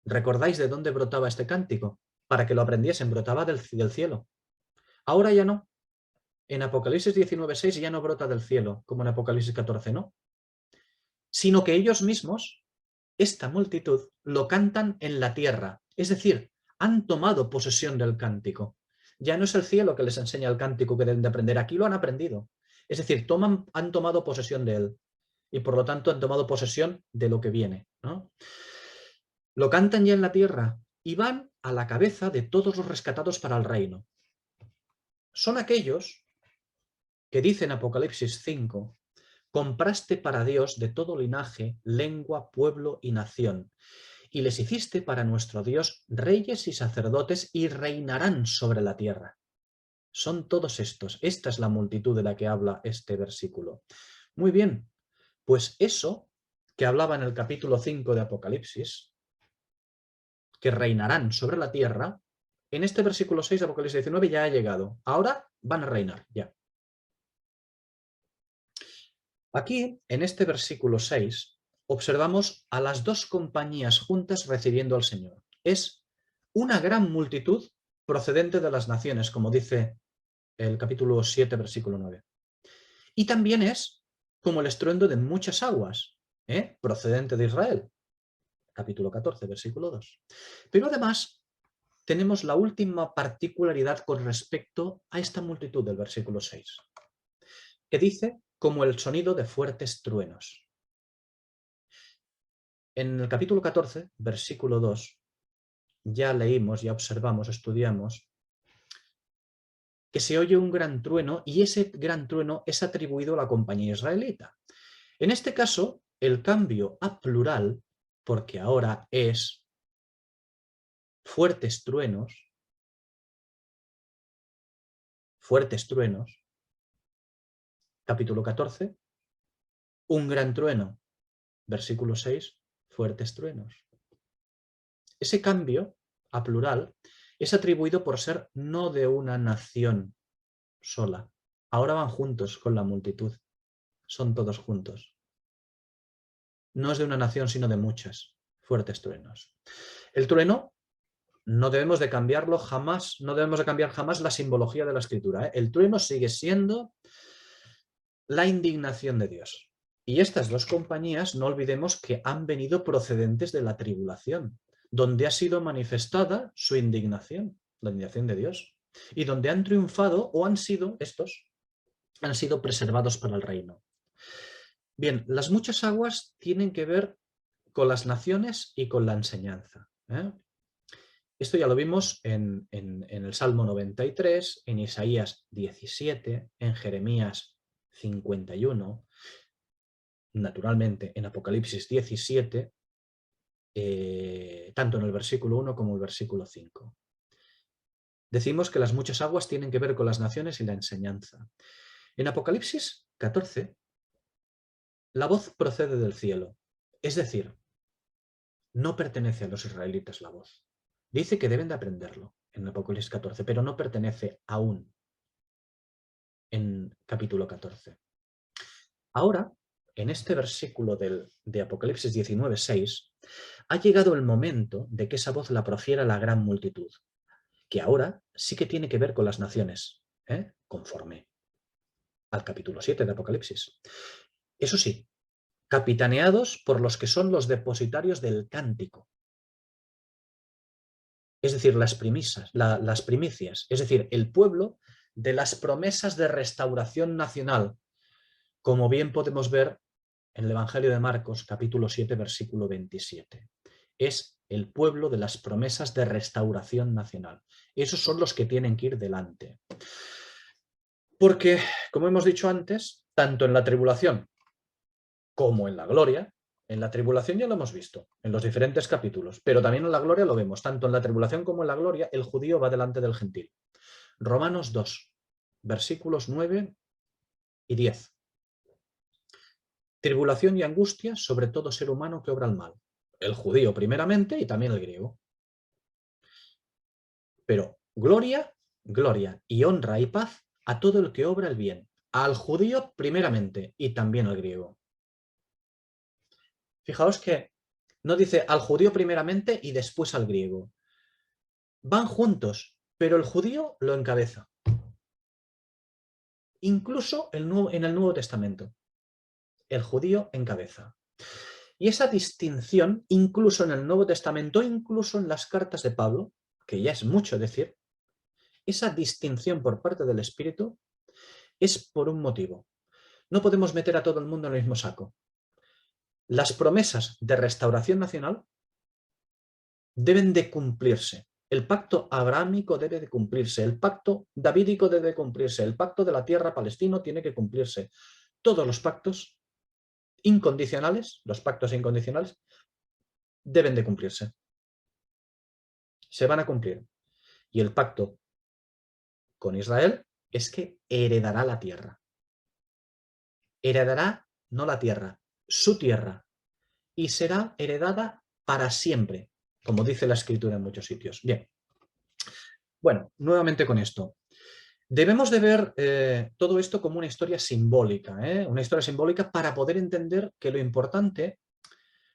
¿recordáis de dónde brotaba este cántico? Para que lo aprendiesen, brotaba del cielo. Ahora ya no. En Apocalipsis 19.6 ya no brota del cielo, como en Apocalipsis 14, ¿no? Sino que ellos mismos, esta multitud, lo cantan en la tierra. Es decir, han tomado posesión del cántico. Ya no es el cielo que les enseña el cántico que deben de aprender, aquí lo han aprendido. Es decir, han tomado posesión de él y por lo tanto han tomado posesión de lo que viene, ¿no? Lo cantan ya en la tierra y van a la cabeza de todos los rescatados para el reino. Son aquellos que dicen Apocalipsis 5, compraste para Dios de todo linaje, lengua, pueblo y nación, y les hiciste para nuestro Dios reyes y sacerdotes y reinarán sobre la tierra. Son todos estos. Esta es la multitud de la que habla este versículo. Muy bien, pues eso que hablaba en el capítulo 5 de Apocalipsis, que reinarán sobre la tierra, en este versículo 6 de Apocalipsis 19 ya ha llegado. Ahora van a reinar, ya. Aquí, en este versículo 6, observamos a las dos compañías juntas recibiendo al Señor. Es una gran multitud procedente de las naciones, como dice el capítulo 7, versículo 9. Y también es como el estruendo de muchas aguas, procedente de Israel, capítulo 14, versículo 2. Pero además tenemos la última particularidad con respecto a esta multitud del versículo 6, que dice como el sonido de fuertes truenos. En el capítulo 14, versículo 2, ya leímos, ya observamos, estudiamos, que se oye un gran trueno y ese gran trueno es atribuido a la compañía israelita. En este caso, el cambio a plural, porque ahora es fuertes truenos, capítulo 14, un gran trueno, versículo 6, fuertes truenos. Ese cambio a plural es atribuido por ser no de una nación sola. Ahora van juntos con la multitud. Son todos juntos. No es de una nación, sino de muchas. Fuertes truenos. El trueno no debemos de cambiarlo jamás, no debemos de cambiar jamás la simbología de la escritura. El trueno sigue siendo la indignación de Dios. Y estas dos compañías, no olvidemos que han venido procedentes de la tribulación, donde ha sido manifestada su indignación, la indignación de Dios, y donde han triunfado o han sido preservados para el reino. Bien, las muchas aguas tienen que ver con las naciones y con la enseñanza. Esto ya lo vimos en el Salmo 93, en Isaías 17, en Jeremías 51, naturalmente en Apocalipsis 17, tanto en el versículo 1 como el versículo 5. Decimos que las muchas aguas tienen que ver con las naciones y la enseñanza. En Apocalipsis 14, la voz procede del cielo, es decir, no pertenece a los israelitas la voz. Dice que deben de aprenderlo en Apocalipsis 14, pero no pertenece aún en capítulo 14. Ahora, en este versículo de Apocalipsis 19, 6, ha llegado el momento de que esa voz la profiera la gran multitud, que ahora sí que tiene que ver con las naciones, conforme al capítulo 7 de Apocalipsis. Eso sí, capitaneados por los que son los depositarios del cántico. Es decir, las primicias, es decir, el pueblo de las promesas de restauración nacional, como bien podemos ver en el Evangelio de Marcos, capítulo 7, versículo 27. Es el pueblo de las promesas de restauración nacional. Esos son los que tienen que ir delante. Porque, como hemos dicho antes, tanto en la tribulación como en la gloria, en la tribulación ya lo hemos visto, en los diferentes capítulos, pero también en la gloria lo vemos, tanto en la tribulación como en la gloria, el judío va delante del gentil. Romanos 2, versículos 9 y 10. Tribulación y angustia sobre todo ser humano que obra el mal. El judío primeramente y también el griego. Pero gloria, gloria y honra y paz a todo el que obra el bien. Al judío primeramente y también al griego. Fijaos que no dice al judío primeramente y después al griego. Van juntos, pero el judío lo encabeza. Incluso en el Nuevo Testamento. El judío encabeza. Y esa distinción, incluso en el Nuevo Testamento, incluso en las cartas de Pablo, que ya es mucho decir, esa distinción por parte del Espíritu es por un motivo. No podemos meter a todo el mundo en el mismo saco. Las promesas de restauración nacional deben de cumplirse. El pacto abrahámico debe de cumplirse, el pacto davídico debe de cumplirse, el pacto de la tierra palestino tiene que cumplirse. Todos los pactos incondicionales, los pactos incondicionales, deben de cumplirse. Se van a cumplir. Y el pacto con Israel es que heredará la tierra. Heredará no la tierra, su tierra. Y será heredada para siempre, como dice la Escritura en muchos sitios. Bien. Bueno, nuevamente con esto. Debemos de ver todo esto como una historia simbólica, una historia simbólica para poder entender que lo importante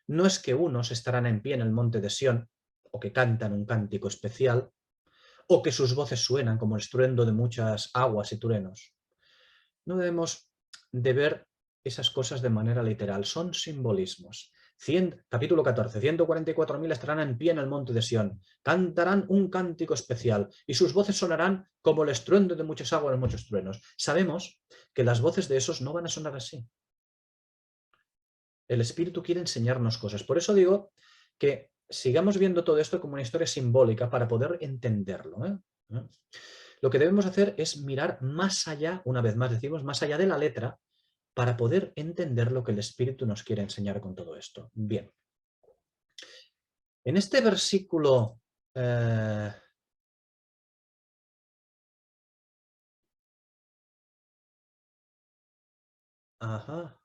no es que unos estarán en pie en el monte de Sión o que cantan un cántico especial o que sus voces suenan como el estruendo de muchas aguas y truenos. No debemos de ver esas cosas de manera literal, son simbolismos. Capítulo 14, 144.000 estarán en pie en el monte de Sión, cantarán un cántico especial y sus voces sonarán como el estruendo de muchas aguas y muchos truenos. Sabemos que las voces de esos no van a sonar así. El Espíritu quiere enseñarnos cosas. Por eso digo que sigamos viendo todo esto como una historia simbólica para poder entenderlo. Lo que debemos hacer es mirar más allá, una vez más decimos, más allá de la letra, para poder entender lo que el Espíritu nos quiere enseñar con todo esto. Bien. En este versículo... Ajá.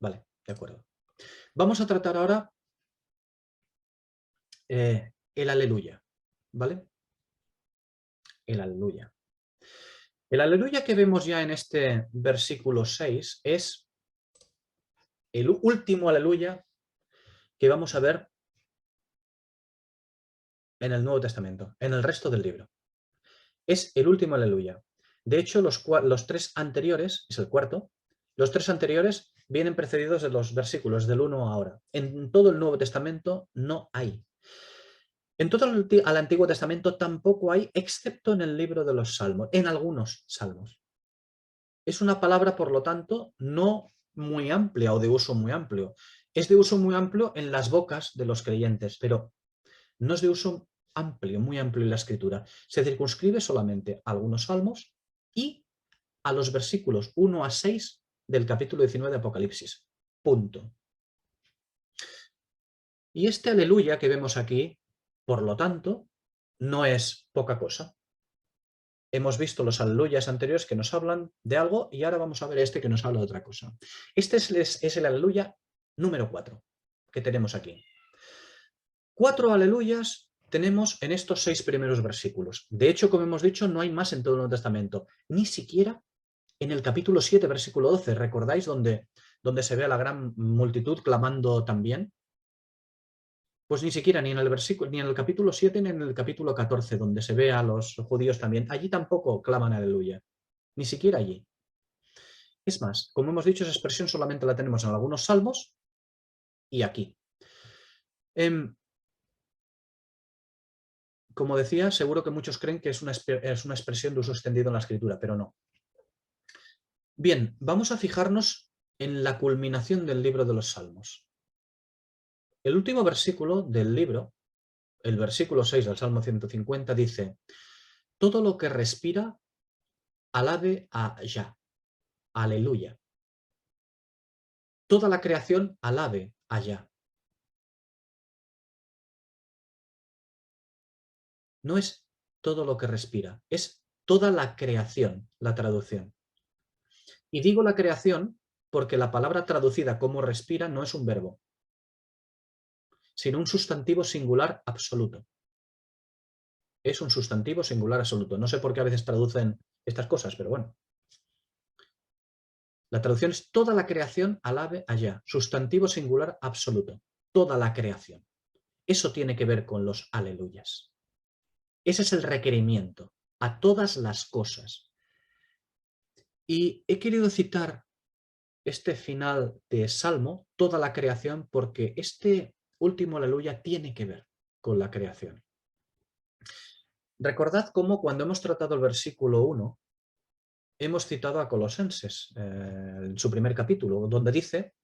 Vale, de acuerdo. Vamos a tratar ahora el aleluya, ¿vale? El aleluya. El aleluya que vemos ya en este versículo 6 es el último aleluya que vamos a ver en el Nuevo Testamento, en el resto del libro. Es el último aleluya. De hecho, los tres anteriores, es el cuarto, los tres anteriores vienen precedidos de los versículos del 1 ahora. En todo el Nuevo Testamento no hay. En todo el Antiguo Testamento tampoco hay, excepto en el libro de los Salmos, en algunos salmos. Es una palabra, por lo tanto, no muy amplia o de uso muy amplio. Es de uso muy amplio en las bocas de los creyentes, pero no es de uso amplio, muy amplio en la Escritura. Se circunscribe solamente a algunos salmos y a los versículos 1 a 6 del capítulo 19 de Apocalipsis. Punto. Y este aleluya que vemos aquí, por lo tanto, no es poca cosa. Hemos visto los aleluyas anteriores que nos hablan de algo y ahora vamos a ver este que nos habla de otra cosa. Este es el aleluya número 4 que tenemos aquí. 4 aleluyas tenemos en estos 6 primeros versículos. De hecho, como hemos dicho, no hay más en todo el Nuevo Testamento, ni siquiera en el capítulo 7, versículo 12. ¿Recordáis donde se ve a la gran multitud clamando también? Pues ni siquiera ni en el capítulo 7 ni en el capítulo 14, donde se ve a los judíos también. Allí tampoco claman aleluya. Ni siquiera allí. Es más, como hemos dicho, esa expresión solamente la tenemos en algunos salmos y aquí. Como decía, seguro que muchos creen que es una expresión de uso extendido en la Escritura, pero no. Bien, vamos a fijarnos en la culminación del libro de los Salmos. El último versículo del libro, el versículo 6 del Salmo 150, dice: todo lo que respira, alabe a Yah. Aleluya. Toda la creación alabe a Yah. No es todo lo que respira, es toda la creación, la traducción. Y digo la creación porque la palabra traducida como respira no es un verbo, sino un sustantivo singular absoluto. Es un sustantivo singular absoluto. No sé por qué a veces traducen estas cosas, pero bueno. La traducción es toda la creación alabe a Yah. Sustantivo singular absoluto. Toda la creación. Eso tiene que ver con los aleluyas. Ese es el requerimiento a todas las cosas. Y he querido citar este final de Salmo, toda la creación, porque este último aleluya tiene que ver con la creación. Recordad cómo cuando hemos tratado el versículo 1, hemos citado a Colosenses, en su primer capítulo, donde dice,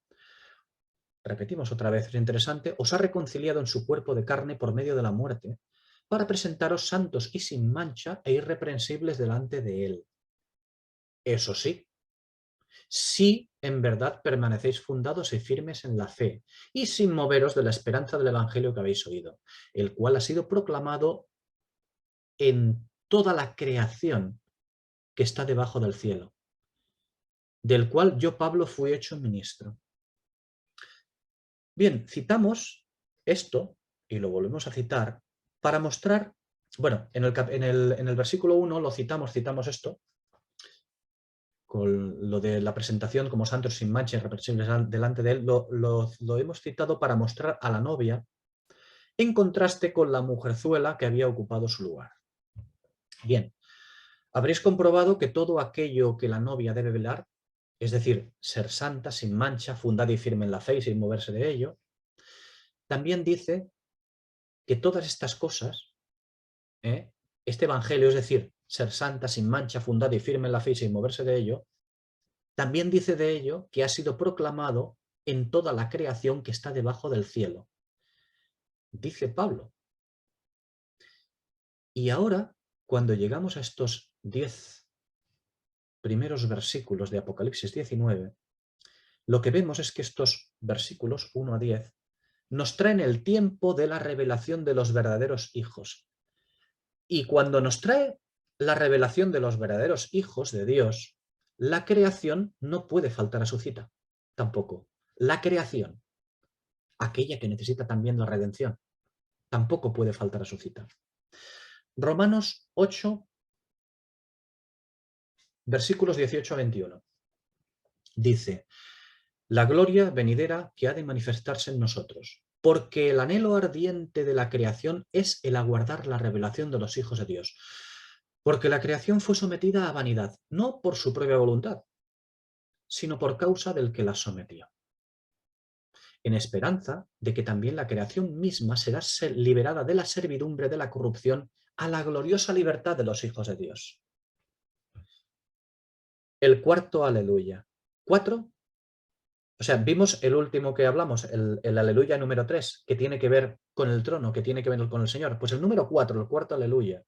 repetimos otra vez, es interesante, os ha reconciliado en su cuerpo de carne por medio de la muerte, para presentaros santos y sin mancha e irreprensibles delante de él. Eso sí, si en verdad permanecéis fundados y firmes en la fe, y sin moveros de la esperanza del Evangelio que habéis oído, el cual ha sido proclamado en toda la creación que está debajo del cielo, del cual yo, Pablo, fui hecho ministro. Bien, citamos esto, y lo volvemos a citar, para mostrar, bueno, en el versículo 1 lo citamos esto, con lo de la presentación como santos sin mancha y irreprensibles delante de él, lo hemos citado para mostrar a la novia en contraste con la mujerzuela que había ocupado su lugar. Bien, habréis comprobado que todo aquello que la novia debe velar, es decir, ser santa, sin mancha, fundada y firme en la fe y sin moverse de ello, también dice que todas estas cosas, este evangelio, es decir, ser santa, sin mancha, fundada y firme en la fe y sin moverse de ello, también dice de ello que ha sido proclamado en toda la creación que está debajo del cielo. Dice Pablo. Y ahora, cuando llegamos a estos 10 primeros versículos de Apocalipsis 19, lo que vemos es que estos versículos 1 a 10 nos traen el tiempo de la revelación de los verdaderos hijos. Y cuando nos trae la revelación de los verdaderos hijos de Dios, la creación no puede faltar a su cita, tampoco. La creación, aquella que necesita también la redención, tampoco puede faltar a su cita. Romanos 8, versículos 18 a 21. Dice, la gloria venidera que ha de manifestarse en nosotros, porque el anhelo ardiente de la creación es el aguardar la revelación de los hijos de Dios. Porque la creación fue sometida a vanidad, no por su propia voluntad, sino por causa del que la sometió, en esperanza de que también la creación misma será liberada de la servidumbre de la corrupción a la gloriosa libertad de los hijos de Dios. El cuarto aleluya. 4. O sea, vimos el último que hablamos, el aleluya número 3, que tiene que ver con el trono, que tiene que ver con el Señor. Pues el número 4, el cuarto aleluya.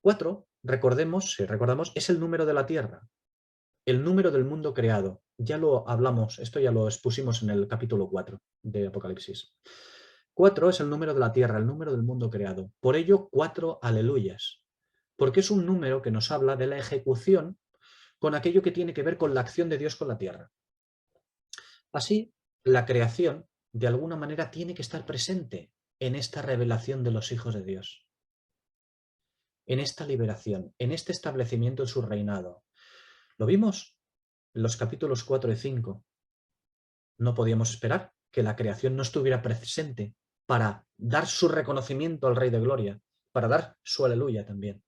4, recordemos, si recordamos, es el número de la tierra, el número del mundo creado. Ya lo hablamos, esto ya lo expusimos en el capítulo 4 de Apocalipsis. 4 es el número de la tierra, el número del mundo creado. Por ello, 4 aleluyas, porque es un número que nos habla de la ejecución con aquello que tiene que ver con la acción de Dios con la tierra. Así, la creación, de alguna manera, tiene que estar presente en esta revelación de los hijos de Dios, en esta liberación, en este establecimiento de su reinado. Lo vimos en los capítulos 4 y 5. No podíamos esperar que la creación no estuviera presente para dar su reconocimiento al Rey de Gloria, para dar su aleluya también.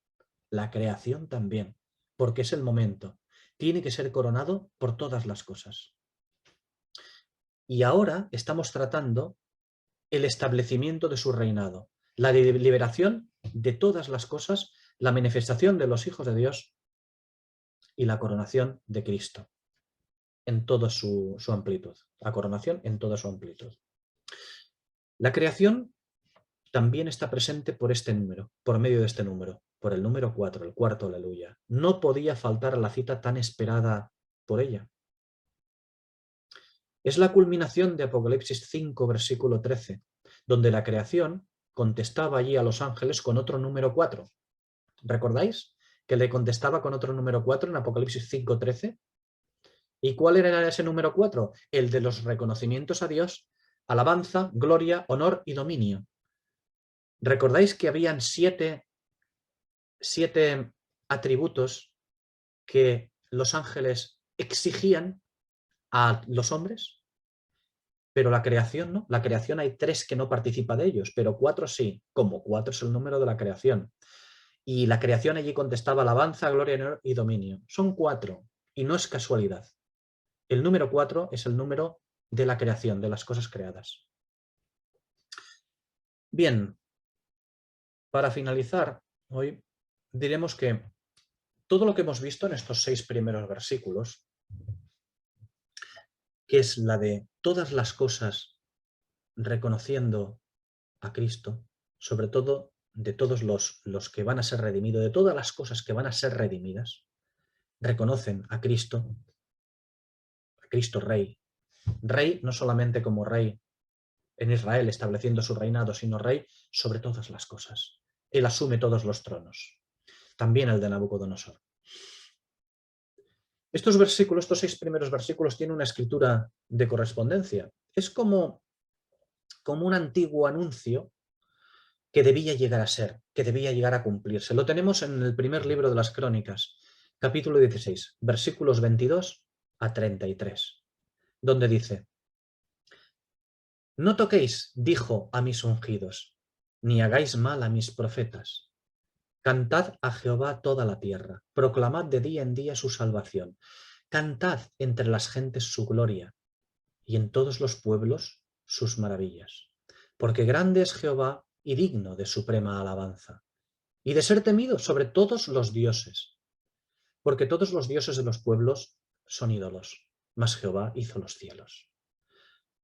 La creación también, porque es el momento. Tiene que ser coronado por todas las cosas. Y ahora estamos tratando el establecimiento de su reinado, la liberación de todas las cosas, la manifestación de los hijos de Dios y la coronación de Cristo en toda su amplitud. La coronación en toda su amplitud. La creación también está presente por este número, por medio de este número, por el número 4, el cuarto aleluya. No podía faltar a la cita tan esperada por ella. Es la culminación de Apocalipsis 5, versículo 13, donde la creación contestaba allí a los ángeles con otro número 4. ¿Recordáis que le contestaba con otro número 4 en Apocalipsis 5, 13? ¿Y cuál era ese número 4? El de los reconocimientos a Dios, alabanza, gloria, honor y dominio. ¿Recordáis que habían siete atributos que los ángeles exigían a los hombres? Pero la creación no. La creación hay 3 que no participa de ellos, pero 4 sí, como 4 es el número de la creación. Y la creación allí contestaba alabanza, gloria, honor y dominio. Son 4 y no es casualidad. El número 4 es el número de la creación, de las cosas creadas. Bien, para finalizar, hoy diremos que todo lo que hemos visto en estos 6 primeros versículos, que es la de todas las cosas reconociendo a Cristo, sobre todo de todos los que van a ser redimidos, de todas las cosas que van a ser redimidas, reconocen a Cristo Rey. Rey no solamente como rey en Israel estableciendo su reinado, sino rey sobre todas las cosas. Él asume todos los tronos, también el de Nabucodonosor. Estos versículos, estos 6 primeros versículos, tienen una escritura de correspondencia. Es como un antiguo anuncio que debía llegar a ser, que debía llegar a cumplirse. Lo tenemos en el primer libro de las Crónicas, capítulo 16, versículos 22 a 33, donde dice: No toquéis, dijo, a mis ungidos, ni hagáis mal a mis profetas. Cantad a Jehová toda la tierra, proclamad de día en día su salvación. Cantad entre las gentes su gloria, y en todos los pueblos sus maravillas. Porque grande es Jehová y digno de suprema alabanza, y de ser temido sobre todos los dioses. Porque todos los dioses de los pueblos son ídolos, mas Jehová hizo los cielos.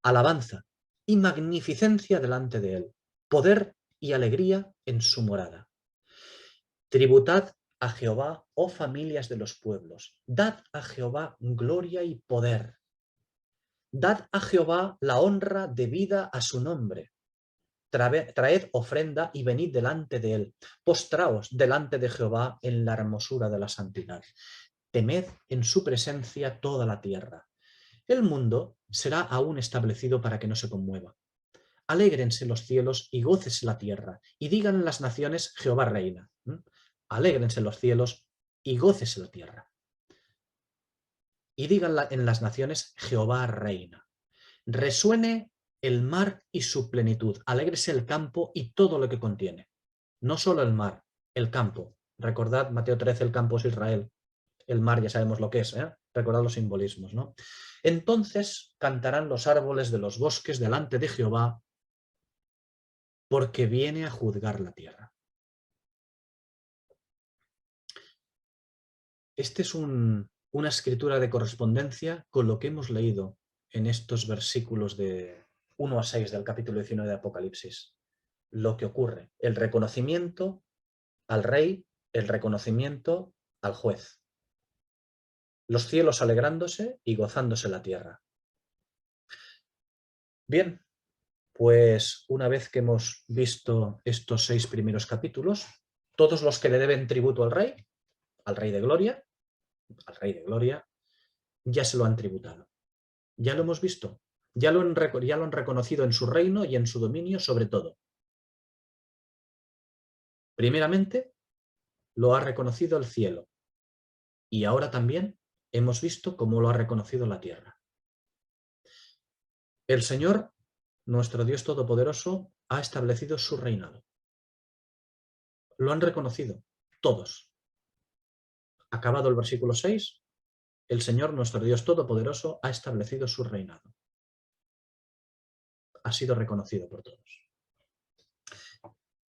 Alabanza y magnificencia delante de él, poder y alegría en su morada. Tributad a Jehová, oh familias de los pueblos, dad a Jehová gloria y poder. Dad a Jehová la honra debida a su nombre. Traed ofrenda y venid delante de él. Postraos delante de Jehová en la hermosura de la santidad. Temed en su presencia toda la tierra. El mundo será aún establecido para que no se conmueva. Alégrense los cielos y gócese la tierra, y digan las naciones: Jehová reina. Alégrense los cielos y gócese la tierra. Y digan en las naciones: Jehová reina. Resuene el mar y su plenitud, alégrese el campo y todo lo que contiene. No solo el mar, el campo. Recordad, Mateo 13, el campo es Israel. El mar ya sabemos lo que es, ¿eh? Recordad los simbolismos, ¿no? Entonces cantarán los árboles de los bosques delante de Jehová, porque viene a juzgar la tierra. Este es una escritura de correspondencia con lo que hemos leído en estos versículos de 1 a 6 del capítulo 19 de Apocalipsis. Lo que ocurre, el reconocimiento al rey, el reconocimiento al juez. Los cielos alegrándose y gozándose la tierra. Bien, pues una vez que hemos visto estos 6 primeros capítulos, todos los que le deben tributo al rey de gloria, ya se lo han tributado. Ya lo hemos visto. Ya lo han reconocido en su reino y en su dominio sobre todo. Primeramente, lo ha reconocido el cielo. Y ahora también hemos visto cómo lo ha reconocido la tierra. El Señor, nuestro Dios Todopoderoso, ha establecido su reinado. Lo han reconocido todos. Acabado el versículo 6, el Señor, nuestro Dios Todopoderoso, ha establecido su reinado. Ha sido reconocido por todos.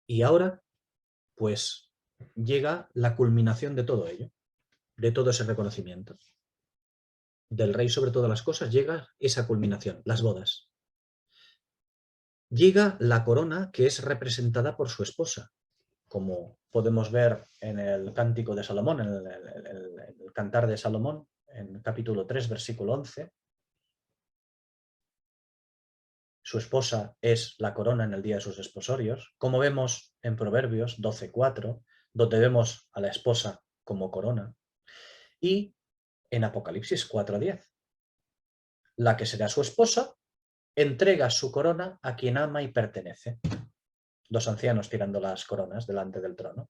Y ahora, pues, llega la culminación de todo ello, de todo ese reconocimiento. Del rey sobre todas las cosas llega esa culminación, las bodas. Llega la corona que es representada por su esposa, como podemos ver en el Cántico de Salomón, en el Cantar de Salomón, en capítulo 3, versículo 11. Su esposa es la corona en el día de sus desposorios, como vemos en Proverbios 12:4, donde vemos a la esposa como corona, y en Apocalipsis 4:10. La que será su esposa entrega su corona a quien ama y pertenece. Dos ancianos tirando las coronas delante del trono.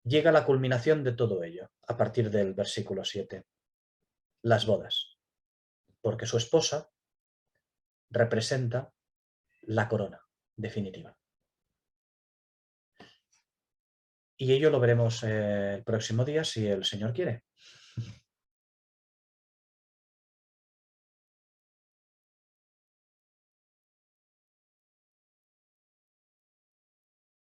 Llega la culminación de todo ello, a partir del versículo 7. Las bodas. Porque su esposa representa la corona definitiva. Y ello lo veremos el próximo día, si el Señor quiere.